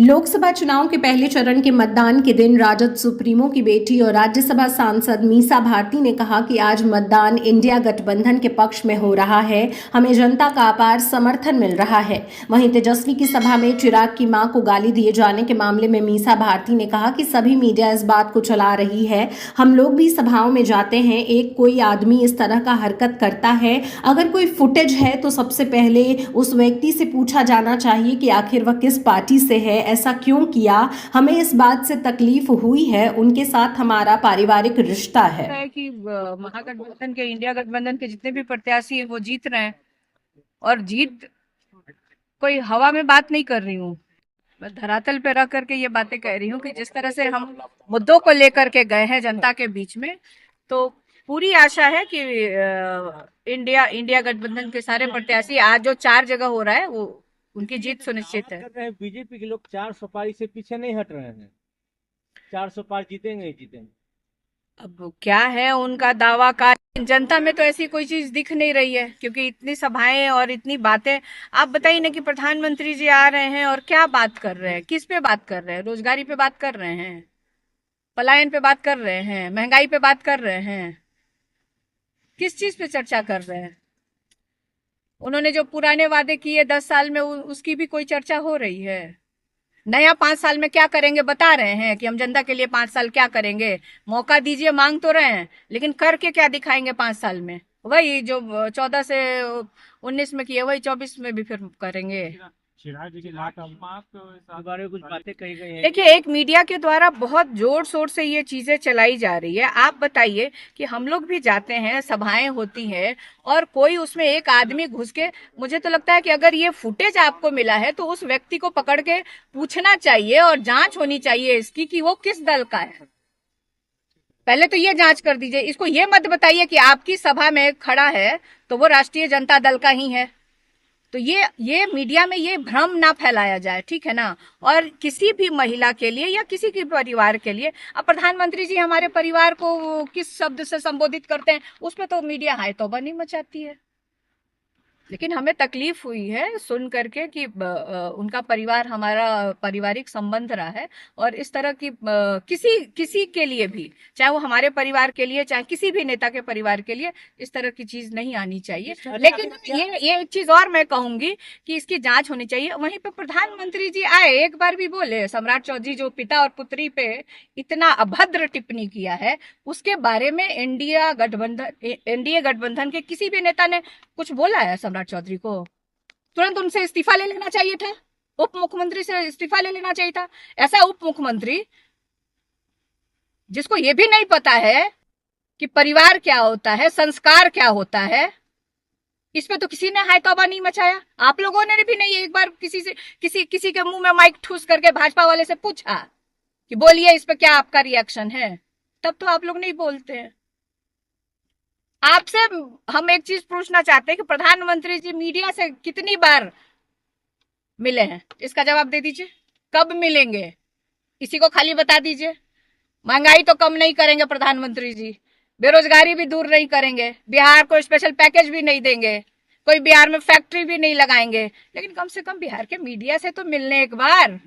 लोकसभा चुनाव के पहले चरण के मतदान के दिन राजद सुप्रीमो की बेटी और राज्यसभा सांसद मीसा भारती ने कहा कि आज मतदान इंडिया गठबंधन के पक्ष में हो रहा है। हमें जनता का अपार समर्थन मिल रहा है। वहीं तेजस्वी की सभा में चिराग की मां को गाली दिए जाने के मामले में मीसा भारती ने कहा कि सभी मीडिया इस बात को चला रही है। हम लोग भी सभाओं में जाते हैं, एक कोई आदमी इस तरह का हरकत करता है, अगर कोई फुटेज है तो सबसे पहले उस व्यक्ति से पूछा जाना चाहिए कि आखिर वह किस पार्टी से है, ऐसा क्यों किया। हमें इस बात से तकलीफ हुई है, उनके साथ हमारा पारिवारिक रिश्ता है कि महागठबंधन के, इंडिया गठबंधन के जितने भी प्रत्याशी हैं वो जीत रहे हैं और जीत कोई हवा में बात नहीं कर रही हूँ, मैं धरातल पे रख करके ये बातें कह रही हूँ कि जिस तरह से हम मुद्दों को लेकर के गए हैं जनता के बीच में, तो पूरी आशा है कि इंडिया गठबंधन के सारे प्रत्याशी आज जो 4 जगह हो रहा है वो उनकी जीत सुनिश्चित है। बीजेपी के लोग 400 पारी से पीछे नहीं हट रहे हैं, 400 पार जीतेंगे ही जीतेंगे। अब क्या है उनका दावा का, जनता में तो ऐसी कोई चीज दिख नहीं रही है, क्योंकि इतनी सभाएं और इतनी बातें। आप बताइए ना कि प्रधानमंत्री जी आ रहे हैं और क्या बात कर रहे हैं, किस पे बात कर रहे हैं? रोजगारी पे बात कर रहे हैं, पलायन पे बात कर रहे हैं, महंगाई पे बात कर रहे हैं, किस चीज पे चर्चा कर रहे हैं? उन्होंने जो पुराने वादे किए 10 साल में उसकी भी कोई चर्चा हो रही है? नया 5 साल में क्या करेंगे बता रहे हैं कि हम जनता के लिए 5 साल क्या करेंगे? मौका दीजिए, मांग तो रहे हैं, लेकिन करके क्या दिखाएंगे 5 साल में? वही जो 14 से 19 में किए वही 24 में भी फिर करेंगे। कुछ बातें कही गई हैं। देखिए, एक मीडिया के द्वारा बहुत जोर शोर से ये चीजें चलाई जा रही है। आप बताइए कि हम लोग भी जाते हैं, सभाएं होती हैं और कोई उसमें एक आदमी घुस के, मुझे तो लगता है कि अगर ये फुटेज आपको मिला है तो उस व्यक्ति को पकड़ के पूछना चाहिए और जांच होनी चाहिए इसकी कि वो किस दल का है। पहले तो ये जांच कर दीजिए। इसको ये मत बताइए कि आपकी सभा में खड़ा है तो वो राष्ट्रीय जनता दल का ही है। तो ये मीडिया में ये भ्रम ना फैलाया जाए, ठीक है ना? और किसी भी महिला के लिए या किसी के परिवार के लिए, अब प्रधानमंत्री जी हमारे परिवार को किस शब्द से संबोधित करते हैं उस पर तो मीडिया हाय तौबा नहीं मचाती है। लेकिन हमें तकलीफ हुई है सुन करके कि उनका परिवार हमारा पारिवारिक संबंध रहा है और इस तरह की किसी के लिए भी, चाहे वो हमारे परिवार के लिए चाहे किसी भी नेता के परिवार के लिए, इस तरह की चीज नहीं आनी चाहिए। लेकिन ये एक चीज और मैं कहूंगी कि इसकी जांच होनी चाहिए। वहीं पे प्रधानमंत्री जी आए, एक बार भी बोले सम्राट चौधरी जो पिता और पुत्री पे इतना अभद्र टिप्पणी किया है, उसके बारे में एनडीए गठबंधन के किसी भी नेता ने कुछ बोला है सम्राट चौधरी को? तुरंत उनसे इस्तीफा ले लेना चाहिए था, उप मुख्यमंत्री से इस्तीफा ले लेना चाहिए था। ऐसा उप मुख्यमंत्री जिसको ये भी नहीं पता है कि परिवार क्या होता है, संस्कार क्या होता है, इस पे तो किसी ने हाय तौबा नहीं मचाया। आप लोगों ने भी नहीं एक बार किसी के मुंह में माइक ठूस करके भाजपा वाले से पूछा कि बोलिए इस पे क्या आपका रिएक्शन है? तब तो आप लोग नहीं बोलते हैं। आपसे हम एक चीज पूछना चाहते हैं कि प्रधानमंत्री जी मीडिया से कितनी बार मिले हैं, इसका जवाब दे दीजिए। कब मिलेंगे इसी को खाली बता दीजिए। महंगाई तो कम नहीं करेंगे प्रधानमंत्री जी, बेरोजगारी भी दूर नहीं करेंगे, बिहार को स्पेशल पैकेज भी नहीं देंगे, कोई बिहार में फैक्ट्री भी नहीं लगाएंगे, लेकिन कम से कम बिहार के मीडिया से तो मिलने एक बार।